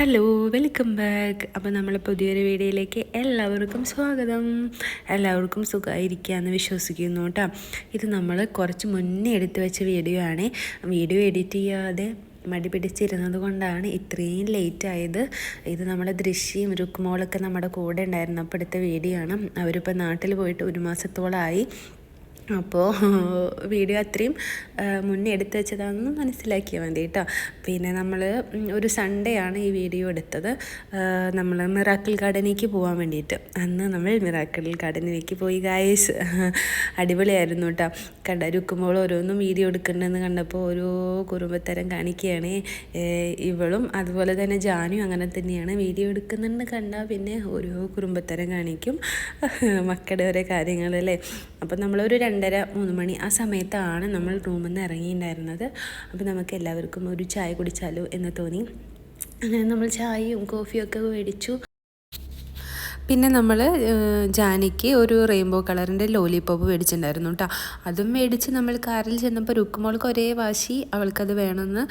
Hello, welcome back. അപ്പോൾ നമ്മൾ പുതിയൊരു വീഡിയോയിലേക്ക് എല്ലാവർക്കും സ്വാഗതം. എല്ലാവർക്കും സുഖമായിരിക്കുകയെന്ന് വിശ്വസിക്കുന്നു കേട്ടോ. ഇത് നമ്മൾ കുറച്ച് മുന്നേ എടുത്തു വെച്ച വീഡിയോ ആണ്. വീഡിയോ എഡിറ്റ് ചെയ്യാതെ മടി പിടിച്ചിരുന്നത് കൊണ്ടാണ് ഇത്രയും ലേറ്റ് ആയത്. ഇത് നമ്മുടെ ദൃശ്യം രുക്മോളൊക്കെ നമ്മുടെ കൂടെ ഉണ്ടായിരുന്നു. അപ്പോൾ എടുത്ത വീഡിയോ ആണ്. അവരിപ്പോൾ നാട്ടിൽ പോയിട്ട് 1 മാസത്തോളമായി. അപ്പോൾ വീഡിയോ അത്രയും മുന്നേ എടുത്ത് വെച്ചതാണെന്ന് മനസ്സിലാക്കിയാൽ മതി കേട്ടോ. പിന്നെ നമ്മൾ ഒരു സൺഡേ ആണ് ഈ വീഡിയോ എടുത്തത്. നമ്മൾ മിറാക്കിൾ ഗാർഡനിലേക്ക് പോകാൻ വേണ്ടിയിട്ട് അന്ന് നമ്മൾ മിറാക്കിൾ ഗാർഡനിലേക്ക് പോയി ഗായ്സ്. അടിപൊളിയായിരുന്നു കേട്ടോ. രുക്കുമ്പോൾ ഓരോന്നും വീഡിയോ എടുക്കണമെന്ന് കണ്ടപ്പോൾ ഓരോ കുറുമ്പത്തരം കാണിക്കുകയാണ്. ഇവളും അതുപോലെ തന്നെ ജാനും അങ്ങനെ തന്നെയാണ്. വീഡിയോ എടുക്കുന്നുണ്ട് കണ്ടാൽ പിന്നെ ഓരോ കുറുമ്പത്തരം കാണിക്കും. മക്കളുടെ ഓരോ കാര്യങ്ങളല്ലേ. അപ്പോൾ നമ്മളൊരു 2:30-3 മണി ആ സമയത്താണ് നമ്മൾ റൂമിൽ നിന്ന് ഇറങ്ങിയിട്ടുണ്ടായിരുന്നത്. അപ്പോൾ നമുക്ക് എല്ലാവർക്കും ഒരു ചായ കുടിച്ചാലോ എന്ന് തോന്നി. അങ്ങനെ നമ്മൾ ചായയും കോഫിയൊക്കെ മേടിച്ചു. പിന്നെ നമ്മൾ ജാനിക്ക് ഒരു റെയിൻബോ കളറിൻ്റെ ലോലിപോപ്പ് മേടിച്ചിട്ടുണ്ടായിരുന്നു കേട്ടോ. അതും മേടിച്ച് നമ്മൾ കാറിൽ ചെന്നപ്പോൾ രുക്കുമോൾക്ക് ഒരേ വാശി, അവൾക്കത് വേണമെന്ന്.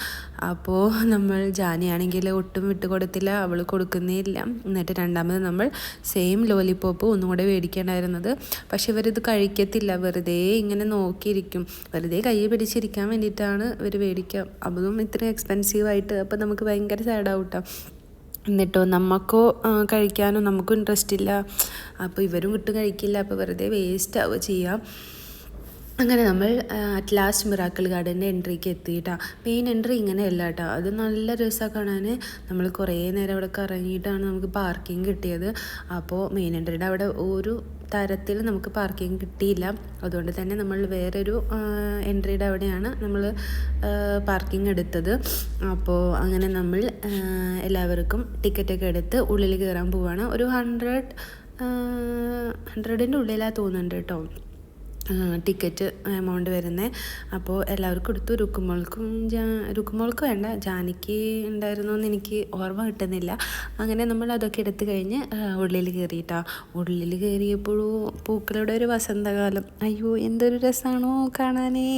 അപ്പോൾ നമ്മൾ ജാനിയാണെങ്കിൽ ഒട്ടും വിട്ട് കൊടുത്തില്ല, അവൾ കൊടുക്കുന്നേ ഇല്ല. എന്നിട്ട് രണ്ടാമത് നമ്മൾ സെയിം ലോലിപോപ്പ് ഒന്നും കൂടെ മേടിക്കേണ്ടായിരുന്നത്. പക്ഷെ ഇവരിത് കഴിക്കത്തില്ല, വെറുതെ ഇങ്ങനെ നോക്കിയിരിക്കും. വെറുതെ കൈ പിടിച്ചിരിക്കാൻ വേണ്ടിയിട്ടാണ് ഇവർ മേടിക്കുക. അതും ഇത്രയും എക്സ്പെൻസീവായിട്ട്. അപ്പോൾ നമുക്ക് ഭയങ്കര സാഡാവും കേട്ടോ. എന്നിട്ടോ നമുക്കോ കഴിക്കാനോ നമുക്കും ഇൻട്രസ്റ്റ് ഇല്ല. അപ്പോൾ ഇവരും വിട്ട് കഴിക്കില്ല. അപ്പോൾ വെറുതെ വേസ്റ്റ് ആവുക ചെയ്യാം. അങ്ങനെ നമ്മൾ അറ്റ് ലാസ്റ്റ് മിറാക്കിൾ ഗാർഡൻ്റെ എൻട്രിക്ക് എത്തിയിട്ടാണ്. മെയിൻ എൻട്രി ഇങ്ങനെയല്ല കേട്ടോ. അത് നല്ല രസമാണ് കാണാൻ. നമ്മൾ കുറേ നേരം അവിടെ കറങ്ങിയിട്ടാണ് നമുക്ക് പാർക്കിംഗ് കിട്ടിയത്. അപ്പോൾ മെയിൻ എൻട്രിയുടെ അവിടെ ഒരു തരത്തിൽ നമുക്ക് പാർക്കിംഗ് കിട്ടിയില്ല. അതുകൊണ്ട് തന്നെ നമ്മൾ വേറൊരു എൻട്രിയുടെ അവിടെയാണ് നമ്മൾ പാർക്കിംഗ് എടുത്തത്. അപ്പോൾ അങ്ങനെ നമ്മൾ എല്ലാവർക്കും ടിക്കറ്റൊക്കെ എടുത്ത് ഉള്ളിൽ കയറാൻ പോവുകയാണ്. ഒരു 100ൻ്റെ ഉള്ളിലാണ് തോന്നുന്നുണ്ട് കേട്ടോ ടിക്കറ്റ് എമൗണ്ട് വരുന്നത്. അപ്പോൾ എല്ലാവർക്കും എടുത്തു. രുക്കുമോൾക്ക് വേണ്ട, ജാനിക്ക് ഉണ്ടായിരുന്നു എന്ന് എനിക്ക് ഓർമ്മ കിട്ടുന്നില്ല. അങ്ങനെ നമ്മൾ അതൊക്കെ എടുത്തു കഴിഞ്ഞ് ഉള്ളിൽ കയറിയിട്ടാണ്. ഉള്ളിൽ കയറിയപ്പോഴും പൂക്കളുടെ ഒരു വസന്തകാലം. അയ്യോ, എന്തൊരു രസമാണോ കാണാനേ.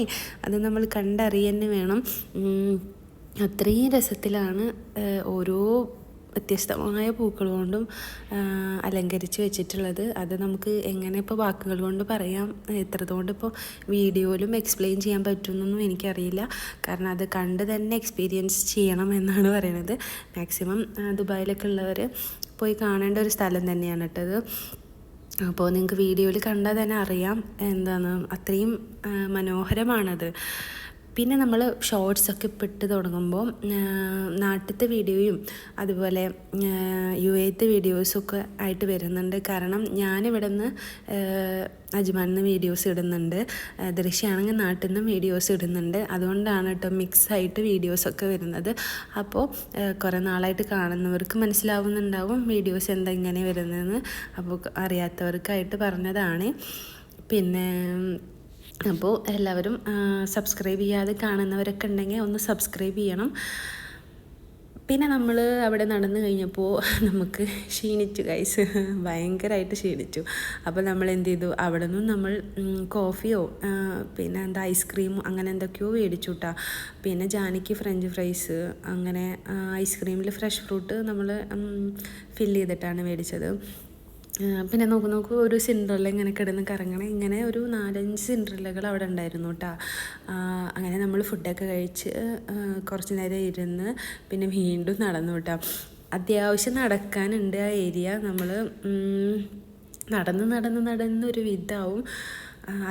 അത് നമ്മൾ കണ്ടറിയന്നെ വേണം. അത്രയും രസത്തിലാണ് ഓരോ വ്യത്യസ്തമായ പൂക്കൾ കൊണ്ടും അലങ്കരിച്ച് വെച്ചിട്ടുള്ളത്. അത് നമുക്ക് എങ്ങനെ ഇപ്പോൾ വാക്കുകൾ കൊണ്ട് പറയാം, എത്രത്തോണ്ട് ഇപ്പോൾ വീഡിയോയിലും എക്സ്പ്ലെയിൻ ചെയ്യാൻ പറ്റുമെന്നൊന്നും എനിക്കറിയില്ല. കാരണം അത് കണ്ട് തന്നെ എക്സ്പീരിയൻസ് ചെയ്യണം എന്നാണ് പറയണത്. മാക്സിമം ദുബായിലൊക്കെ ഉള്ളവർ പോയി കാണേണ്ട ഒരു സ്ഥലം തന്നെയാണ് കേട്ടത്. അപ്പോൾ നിങ്ങൾക്ക് വീഡിയോയിൽ കണ്ടാൽ തന്നെ അറിയാം എന്താണ്, അത്രയും മനോഹരമാണത്. പിന്നെ നമ്മൾ ഷോർട്സൊക്കെ ഇട്ട് തുടങ്ങുമ്പോൾ നാട്ടിലത്തെ വീഡിയോയും അതുപോലെ UAE വീഡിയോസൊക്കെ ആയിട്ട് വരുന്നുണ്ട്. കാരണം ഞാനിവിടെ നിന്ന് അജ്മാനിൽ നിന്ന് വീഡിയോസ് ഇടുന്നുണ്ട്, ദൃശ്യമാണെങ്കിൽ നാട്ടിൽ നിന്നും വീഡിയോസ് ഇടുന്നുണ്ട്. അതുകൊണ്ടാണ് കേട്ടോ മിക്സായിട്ട് വീഡിയോസൊക്കെ വരുന്നത്. അപ്പോൾ കുറേ നാളായിട്ട് കാണുന്നവർക്ക് മനസ്സിലാവുന്നുണ്ടാവും വീഡിയോസ് എന്താ ഇങ്ങനെ വരുന്നതെന്ന്. അപ്പോൾ അറിയാത്തവർക്കായിട്ട് പറഞ്ഞതാണ്. പിന്നെ അപ്പോൾ എല്ലാവരും സബ്സ്ക്രൈബ് ചെയ്യാതെ കാണുന്നവരൊക്കെ ഉണ്ടെങ്കിൽ ഒന്ന് സബ്സ്ക്രൈബ് ചെയ്യണം. പിന്നെ നമ്മൾ അവിടെ നടന്നു കഴിഞ്ഞപ്പോൾ നമുക്ക് ക്ഷീണിച്ചു ഗൈസ്, ഭയങ്കരമായിട്ട് ക്ഷീണിച്ചു. അപ്പോൾ നമ്മൾ എന്ത് ചെയ്തു, അവിടെ നിന്നും നമ്മൾ കോഫിയോ പിന്നെ എന്താ ഐസ്ക്രീമോ അങ്ങനെ എന്തൊക്കെയോ മേടിച്ചു കേട്ടോ. പിന്നെ ജാനിക്ക് ഫ്രഞ്ച് ഫ്രൈസ്, അങ്ങനെ ഐസ്ക്രീമിൽ ഫ്രഷ് ഫ്രൂട്ട് നമ്മൾ ഫില്ല് ചെയ്തിട്ടാണ് മേടിച്ചത്. പിന്നെ നോക്കൂ ഒരു സിൻഡ്രല്ല ഇങ്ങനെ കിടന്ന് കറങ്ങണം. ഇങ്ങനെ ഒരു 4-5 സിൻഡ്രല്ലകൾ അവിടെ ഉണ്ടായിരുന്നു കേട്ടോ. അങ്ങനെ നമ്മൾ ഫുഡൊക്കെ കഴിച്ച് കുറച്ച് നേരം ഇരുന്ന് പിന്നെ വീണ്ടും നടന്നു കേട്ടോ. അത്യാവശ്യം നടക്കാനുണ്ട് ആ ഏരിയ. നമ്മൾ നടന്നൊരു വിധമാവും.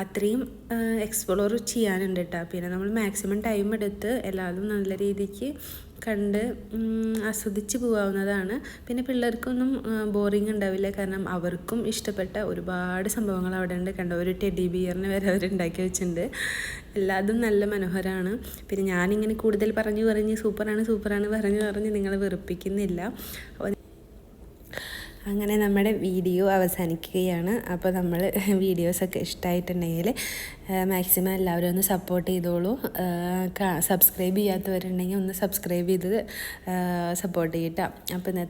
അത്രയും എക്സ്പ്ലോർ ചെയ്യാനുണ്ട് കേട്ടോ. പിന്നെ നമ്മൾ മാക്സിമം ടൈം എടുത്ത് എല്ലാതും നല്ല രീതിക്ക് കണ്ട് ആസ്വദിച്ച് പോകാവുന്നതാണ്. പിന്നെ പിള്ളേർക്കൊന്നും ബോറിങ് ഉണ്ടാവില്ല. കാരണം അവർക്കും ഇഷ്ടപ്പെട്ട ഒരുപാട് സംഭവങ്ങൾ അവിടെ ഉണ്ട്. കണ്ടോ, ഒരു ടെഡി ബിയറിന് വരെ അവരുണ്ടാക്കി വെച്ചിട്ടുണ്ട്. എല്ലാതും നല്ല മനോഹരമാണ്. പിന്നെ ഞാനിങ്ങനെ കൂടുതൽ പറഞ്ഞ് സൂപ്പറാണ് പറഞ്ഞ് നിങ്ങളെ വെറുപ്പിക്കുന്നില്ല. അങ്ങനെ നമ്മുടെ വീഡിയോ അവസാനിക്കുകയാണ്. അപ്പോൾ നമ്മൾ വീഡിയോസൊക്കെ ഇഷ്ടമായിട്ടുണ്ടെങ്കിൽ മാക്സിമം എല്ലാവരും ഒന്ന് സപ്പോർട്ട് ചെയ്തോളൂ. സബ്സ്ക്രൈബ് ചെയ്യാത്തവരുണ്ടെങ്കിൽ ഒന്ന് സബ്സ്ക്രൈബ് ചെയ്ത് സപ്പോർട്ട് ചെയ്യട്ടോ. അപ്പോൾ